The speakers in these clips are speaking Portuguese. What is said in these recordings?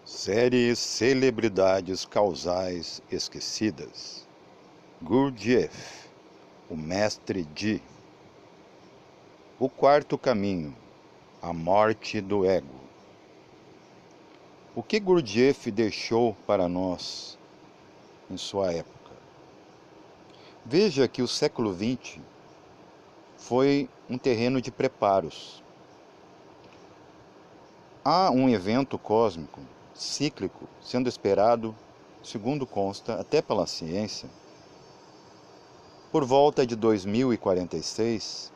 Série Celebridades Causais Esquecidas. Gurdjieff, o mestre de O Quarto Caminho, a morte do ego. O que Gurdjieff deixou para nós em sua época? Veja que o século XX foi um terreno de preparos. Há um evento cósmico, cíclico, sendo esperado, segundo consta, até pela ciência, por volta de 2046,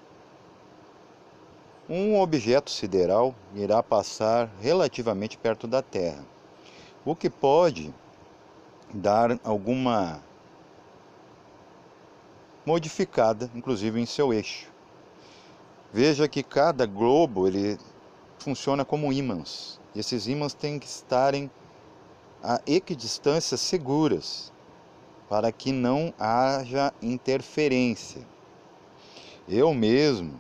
um objeto sideral irá passar relativamente perto da Terra, o que pode dar alguma modificada, inclusive em seu eixo. Veja que cada globo ele funciona como ímãs. E esses ímãs têm que estarem a equidistâncias seguras para que não haja interferência. Eu mesmo,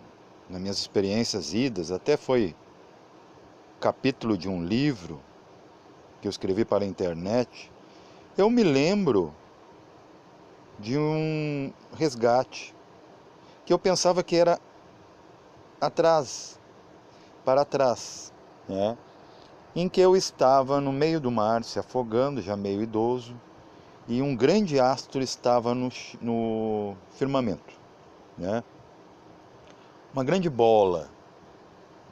nas minhas experiências idas, até foi capítulo de um livro que eu escrevi para a internet, eu me lembro de um resgate que eu pensava que era para trás, né? Em que eu estava no meio do mar, se afogando, já meio idoso, e um grande astro estava no firmamento, né? Uma grande bola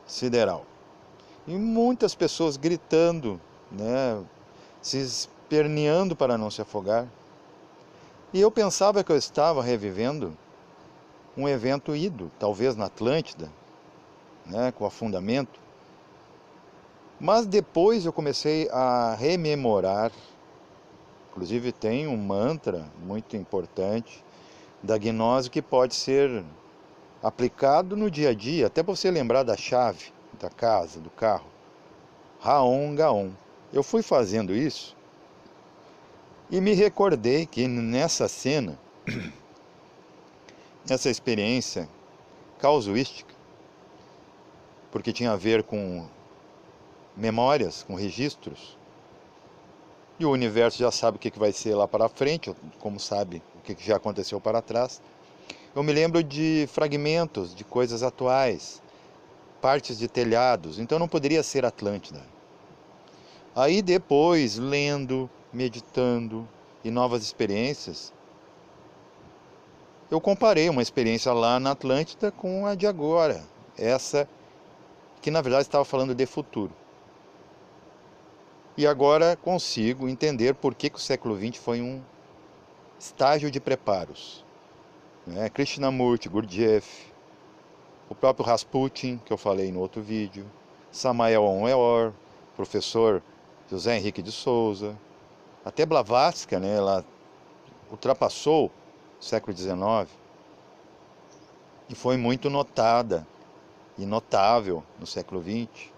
sideral. E muitas pessoas gritando, né? Se esperneando para não se afogar. E eu pensava que eu estava revivendo um evento ido, talvez na Atlântida, né? Com afundamento. Mas depois eu comecei a rememorar. Inclusive tem um mantra muito importante da gnose que pode ser aplicado no dia a dia, até para você lembrar da chave da casa, do carro. Raon Gaon. Eu fui fazendo isso e me recordei que nessa cena, essa experiência causuística, porque tinha a ver com memórias, com registros, e o universo já sabe o que vai ser lá para frente, como sabe o que já aconteceu para trás. Eu me lembro de fragmentos de coisas atuais, partes de telhados, então não poderia ser Atlântida. Aí depois, lendo, meditando e novas experiências, eu comparei uma experiência lá na Atlântida com a de agora, essa que na verdade estava falando de futuro. E agora consigo entender por que o século XX foi um estágio de preparos. Krishnamurti, Gurdjieff, o próprio Rasputin, que eu falei no outro vídeo, Samael Aun-Weor, professor José Henrique de Souza, até Blavatsky, né, ela ultrapassou o século XIX e foi muito notada e notável no século XX.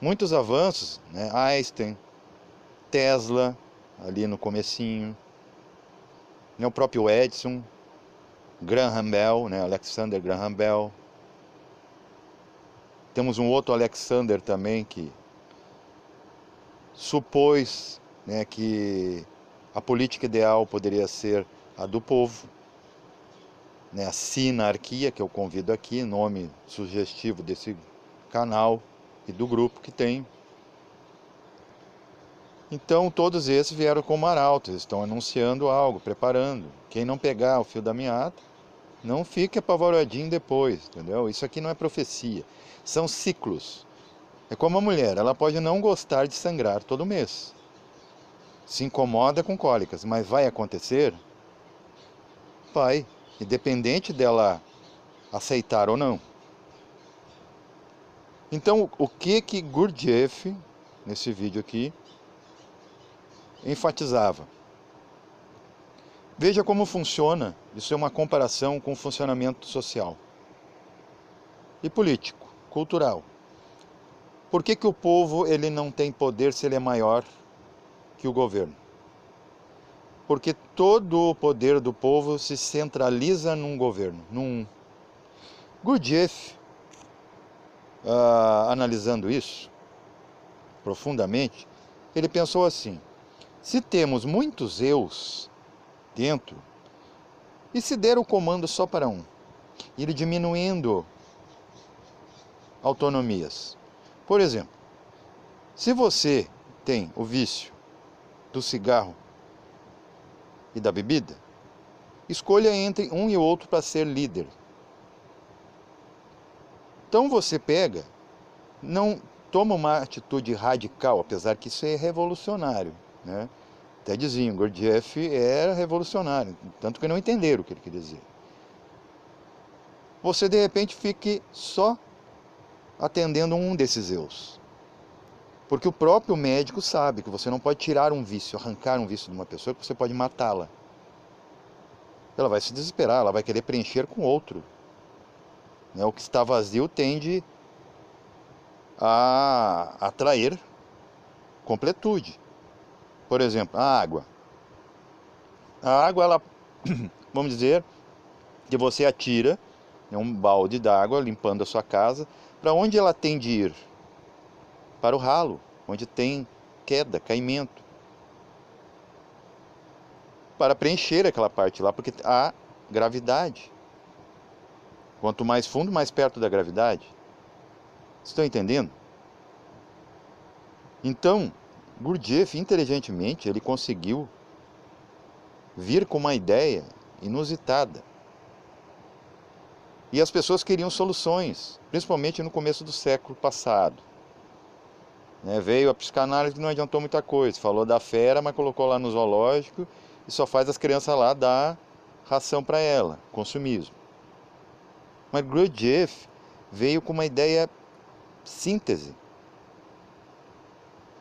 Muitos avanços, né, Einstein, Tesla, ali no comecinho, né, o próprio Edison, Graham Bell, né, Alexander Graham Bell. Temos um outro Alexander também que supôs, né, que a política ideal poderia ser a do povo, né, a sinarquia, que eu convido aqui, nome sugestivo desse canal e do grupo que tem. Então todos esses vieram como arautos, estão anunciando algo, preparando. Quem não pegar o fio da meada, não fique apavoradinho depois, entendeu? Isso aqui não é profecia, são ciclos. É como a mulher, ela pode não gostar de sangrar todo mês, se incomoda com cólicas, mas vai acontecer? Vai, independente dela aceitar ou não. Então, o que Gurdjieff, nesse vídeo aqui, enfatizava? Veja como funciona, isso é uma comparação com o funcionamento social e político, cultural. Por que o povo ele não tem poder se ele é maior que o governo? Porque todo o poder do povo se centraliza num governo, num. Gurdjieff, analisando isso profundamente, ele pensou assim: se temos muitos eus dentro, e se der o comando só para um, ir diminuindo autonomias. Por exemplo, se você tem o vício do cigarro e da bebida, escolha entre um e outro para ser líder. Então você pega, não toma uma atitude radical, apesar que isso é revolucionário, né? Até diziam, Gurdjieff era revolucionário, tanto que não entenderam o que ele queria dizer. Você de repente fique só atendendo um desses eus. Porque o próprio médico sabe que você não pode tirar um vício, arrancar um vício de uma pessoa, que você pode matá-la. Ela vai se desesperar, ela vai querer preencher com outro. O que está vazio tende a atrair completude. Por exemplo, a água. A água, ela, vamos dizer, que você atira um balde d'água limpando a sua casa. Para onde ela tem de ir? Para o ralo, onde tem queda, caimento. Para preencher aquela parte lá, porque há gravidade. Quanto mais fundo, mais perto da gravidade. Estão entendendo? Então, Gurdjieff, inteligentemente, ele conseguiu vir com uma ideia inusitada. E as pessoas queriam soluções, principalmente no começo do século passado. Veio a psicanálise que não adiantou muita coisa. Falou da fera, mas colocou lá no zoológico e só faz as crianças lá dar ração para ela, consumismo. Mas Gurdjieff veio com uma ideia síntese.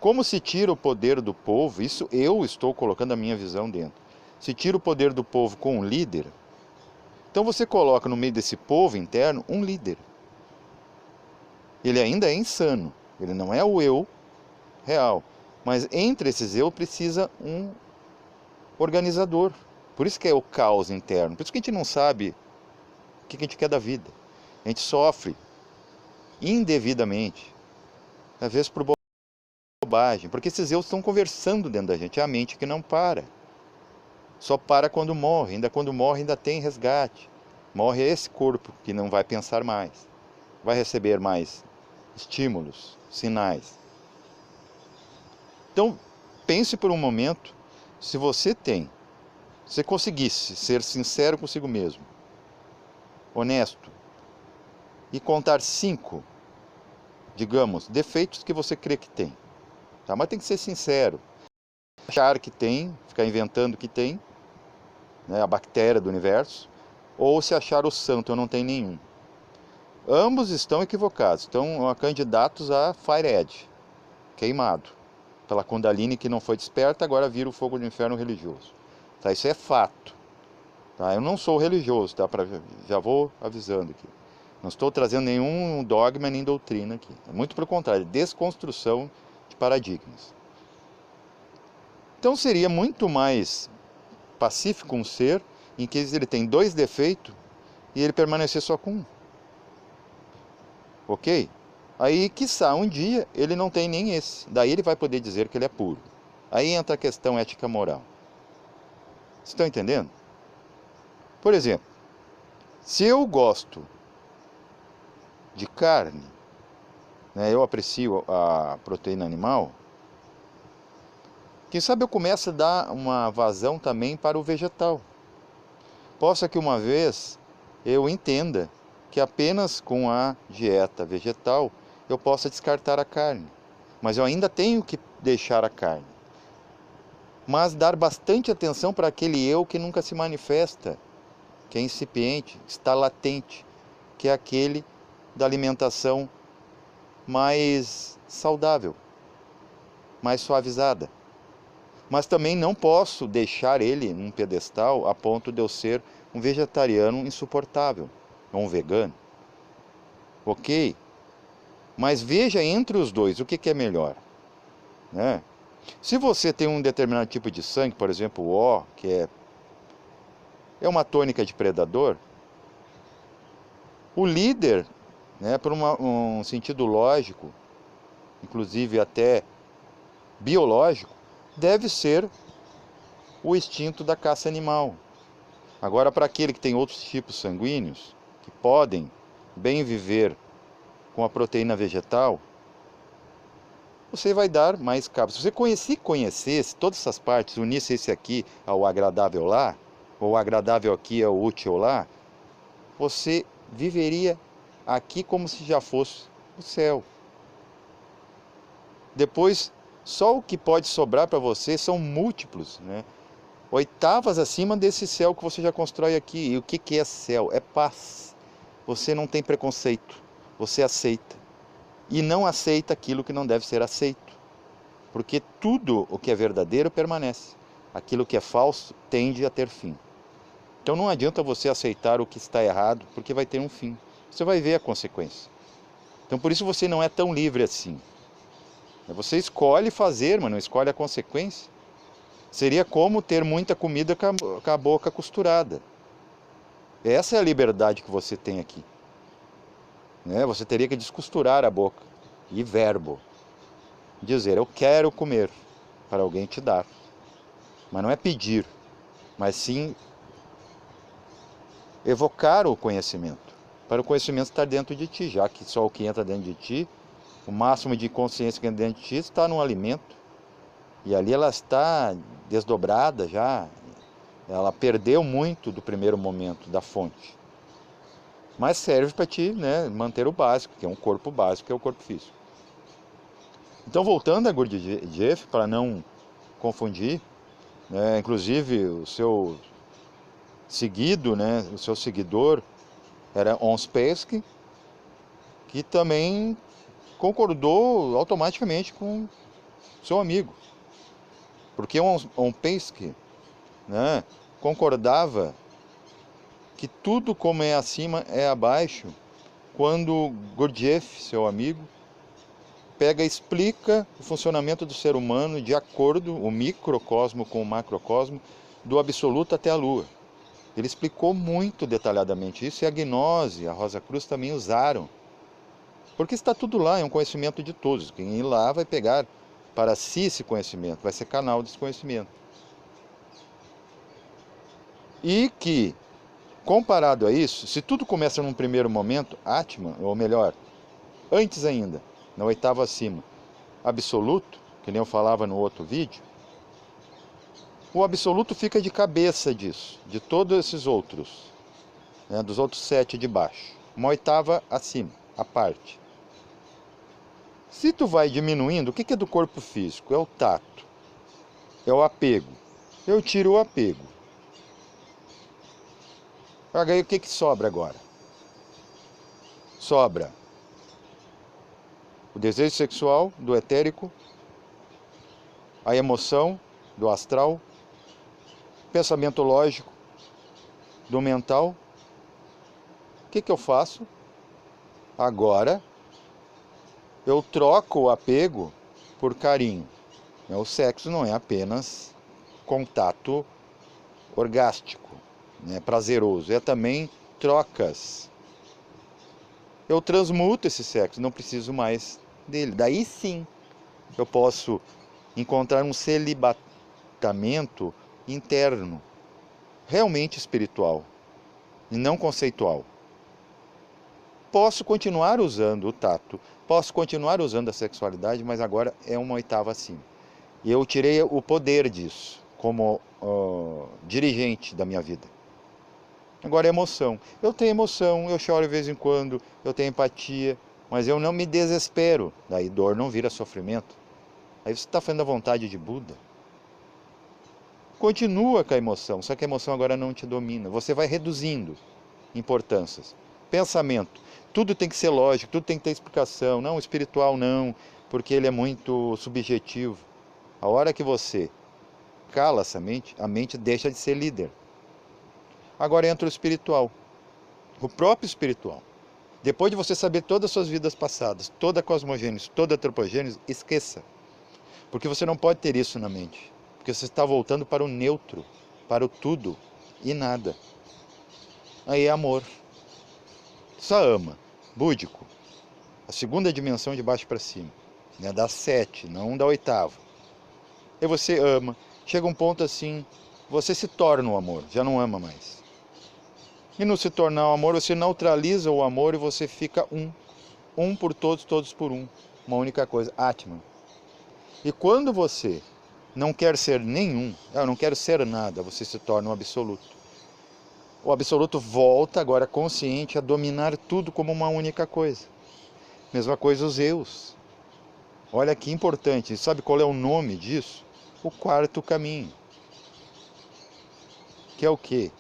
Como se tira o poder do povo, isso eu estou colocando a minha visão dentro. Se tira o poder do povo com um líder, então você coloca no meio desse povo interno um líder. Ele ainda é insano, ele não é o eu real, mas entre esses eu precisa um organizador. Por isso que é o caos interno, por isso que a gente não sabe o que a gente quer da vida. A gente sofre indevidamente, às vezes por bobagem, porque esses eu estão conversando dentro da gente, é a mente que não para. Só para quando morre, ainda quando morre ainda tem resgate. Morre esse corpo que não vai pensar mais, vai receber mais estímulos, sinais. Então, pense por um momento, se você conseguisse ser sincero consigo mesmo, honesto, e contar 5, digamos, defeitos que você crê que tem. Tá? Mas tem que ser sincero. Achar que tem, ficar inventando que tem, a bactéria do universo, ou se achar o santo, eu não tenho nenhum. Ambos estão equivocados, estão candidatos a Fire Edge, queimado, pela Kundalini que não foi desperta, agora vira o fogo do inferno religioso. Tá? Isso é fato. Tá? Eu não sou religioso, tá? Já vou avisando aqui. Não estou trazendo nenhum dogma nem doutrina aqui. Muito pelo contrário, desconstrução de paradigmas. Então seria muito mais pacífico um ser em que ele tem 2 defeitos e ele permanecer só com um. Ok? Aí, quiçá, um dia ele não tem nem esse. Daí ele vai poder dizer que ele é puro. Aí entra a questão ética-moral. Vocês estão entendendo? Por exemplo, se eu gosto de carne, eu aprecio a proteína animal, quem sabe eu começo a dar uma vazão também para o vegetal. Possa que uma vez eu entenda que apenas com a dieta vegetal eu possa descartar a carne. Mas eu ainda tenho que deixar a carne. Mas dar bastante atenção para aquele eu que nunca se manifesta, que é incipiente, está latente, que é aquele da alimentação mais saudável, mais suavizada. Mas também não posso deixar ele num pedestal a ponto de eu ser um vegetariano insuportável, ou um vegano. Ok? Mas veja entre os dois o que é melhor. Se você tem um determinado tipo de sangue, por exemplo, o O, que é uma tônica de predador, o líder, por um sentido lógico, inclusive até biológico, deve ser o instinto da caça animal. Agora, para aquele que tem outros tipos sanguíneos, que podem bem viver com a proteína vegetal, você vai dar mais cabo. Se você conhecesse todas essas partes, unisse esse aqui ao agradável lá, ou o agradável aqui ao útil lá, você viveria aqui como se já fosse o céu. Depois, só o que pode sobrar para você são múltiplos, né? Oitavas acima desse céu que você já constrói aqui. E o que é céu? É paz. Você não tem preconceito, você aceita. E não aceita aquilo que não deve ser aceito. Porque tudo o que é verdadeiro permanece. Aquilo que é falso tende a ter fim. Então não adianta você aceitar o que está errado, porque vai ter um fim. Você vai ver a consequência. Então por isso você não é tão livre assim. Você escolhe fazer, mas não escolhe a consequência. Seria como ter muita comida com a boca costurada. Essa é a liberdade que você tem aqui. Né? Você teria que descosturar a boca. E verbo. Dizer, eu quero comer, para alguém te dar. Mas não é pedir, mas sim evocar o conhecimento. Para o conhecimento estar dentro de ti, já que só o que entra dentro de ti, o máximo de consciência que entra dentro de ti está no alimento. E ali ela está desdobrada já, ela perdeu muito do primeiro momento da fonte. Mas serve para ti, né, manter o básico, que é um corpo básico, que é o corpo físico. Então, voltando a Gurdjieff, para não confundir, né, inclusive o seu seguido, né, o seu seguidor era Ons Pesky, que também concordou automaticamente com seu amigo. Porque Ons Pesky, né, concordava que tudo como é acima é abaixo, quando Gurdjieff, seu amigo, pega e explica o funcionamento do ser humano de acordo, o microcosmo com o macrocosmo, do absoluto até a Lua. Ele explicou muito detalhadamente isso, e a Gnose, a Rosa Cruz também usaram. Porque está tudo lá, é um conhecimento de todos. Quem ir lá vai pegar para si esse conhecimento, vai ser canal desse conhecimento. E que, comparado a isso, se tudo começa num primeiro momento, Atman, ou melhor, antes ainda, na oitava acima, absoluto, que nem eu falava no outro vídeo, o absoluto fica de cabeça disso, de todos esses outros, né, dos outros 7 de baixo, uma oitava acima, a parte. Se tu vai diminuindo, o que é do corpo físico? É o tato, é o apego. Eu tiro o apego. Aí o que sobra agora? Sobra o desejo sexual do etérico, a emoção do astral, pensamento lógico do mental. O que eu faço? Agora eu troco o apego por carinho. O sexo não é apenas contato orgástico, né, prazeroso, é também trocas. Eu transmuto esse sexo, não preciso mais dele. Daí sim eu posso encontrar um celibatamento interno, realmente espiritual e não conceitual. Posso continuar usando o tato, posso continuar usando a sexualidade, mas agora é uma oitava acima. E eu tirei o poder disso como dirigente da minha vida. Agora é emoção. Eu tenho emoção, eu choro de vez em quando, eu tenho empatia, mas eu não me desespero. Daí dor não vira sofrimento. Aí você está fazendo a vontade de Buda. Continua com a emoção, só que a emoção agora não te domina. Você vai reduzindo importâncias. Pensamento. Tudo tem que ser lógico, tudo tem que ter explicação. Não, espiritual não, porque ele é muito subjetivo. A hora que você cala essa mente, a mente deixa de ser líder. Agora entra o espiritual, o próprio espiritual. Depois de você saber todas as suas vidas passadas, toda a cosmogênese, toda a antropogênese, esqueça. Porque você não pode ter isso na mente. Porque você está voltando para o neutro, para o tudo e nada. Aí é amor. Só ama. Búdico. A segunda dimensão de baixo para cima. Né? Da 7, não da 8ª. aí você ama. Chega um ponto assim, você se torna o amor, já não ama mais. E no se tornar o amor, você neutraliza o amor e você fica um. Um por todos, todos por um. Uma única coisa, Atman. E quando você não quer ser nenhum, eu não quero ser nada, você se torna um absoluto. O absoluto volta, agora consciente, a dominar tudo como uma única coisa. Mesma coisa os eus. Olha que importante, sabe qual é o nome disso? O quarto caminho. Que é o quê?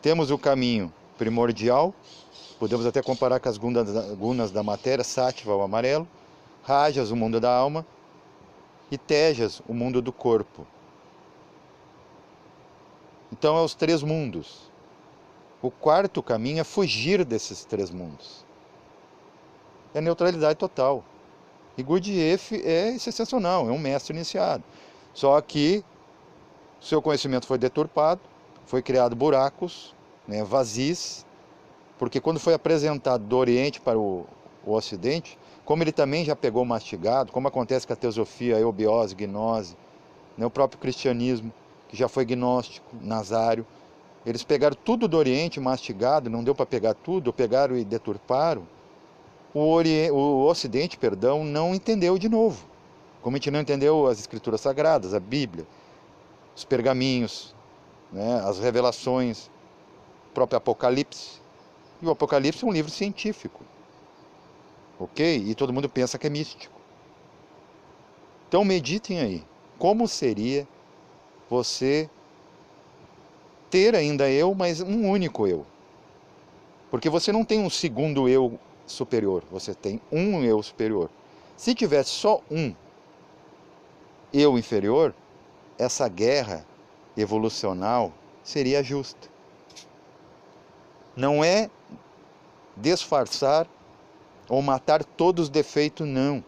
Temos o caminho primordial, podemos até comparar com as gunas da matéria, Sattva, o amarelo, Rajas, o mundo da alma, e Tejas, o mundo do corpo. Então, é os três mundos. O quarto caminho é fugir desses três mundos. É neutralidade total. E Gurdjieff é sensacional, é um mestre iniciado. Só que seu conhecimento foi deturpado, foi criado buracos, né, vazios, porque quando foi apresentado do Oriente para o Ocidente, como ele também já pegou mastigado, como acontece com a teosofia, a eubiose, gnose, né, o próprio cristianismo, que já foi gnóstico, nazário, eles pegaram tudo do Oriente mastigado, não deu para pegar tudo, pegaram e deturparam. O Ocidente, perdão, não entendeu de novo. Como a gente não entendeu as escrituras sagradas, a Bíblia, os pergaminhos, né, as revelações, o próprio Apocalipse. E o Apocalipse é um livro científico, ok? E todo mundo pensa que é místico. Então meditem aí, como seria você ter ainda eu, mas um único eu? Porque você não tem um segundo eu superior, você tem um eu superior. Se tivesse só um eu inferior, essa guerra evolucional seria justa. Não é disfarçar ou matar todos os defeitos, não.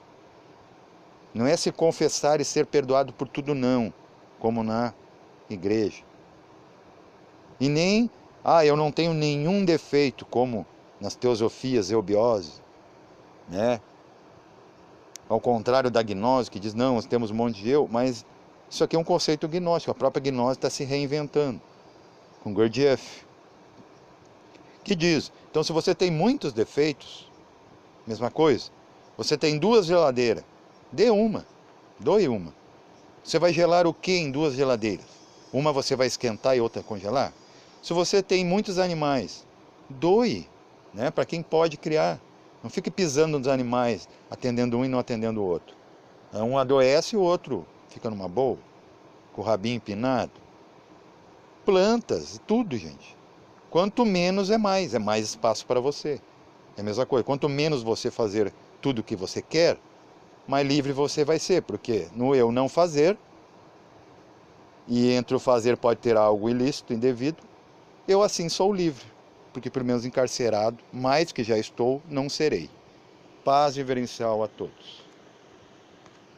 Não é se confessar e ser perdoado por tudo, não, como na igreja. E nem, eu não tenho nenhum defeito, como nas teosofias eubiose, né? Ao contrário da gnose, que diz, não, nós temos um monte de eu, mas isso aqui é um conceito gnóstico, a própria gnose está se reinventando, com Gurdjieff, que diz, então se você tem muitos defeitos, mesma coisa, você tem duas geladeiras, dê uma, doe uma. Você vai gelar o que em duas geladeiras? Uma você vai esquentar e outra congelar? Se você tem muitos animais, doe, né, para quem pode criar. Não fique pisando nos animais, atendendo um e não atendendo o outro. Um adoece e o outro fica numa boa, com o rabinho empinado. Plantas, tudo, gente. Quanto menos é mais espaço para você. É a mesma coisa, quanto menos você fazer tudo o que você quer, mais livre você vai ser, porque no eu não fazer, e entre o fazer pode ter algo ilícito, indevido, eu assim sou livre, porque pelo menos encarcerado, mais que já estou, não serei. Paz reverencial a todos.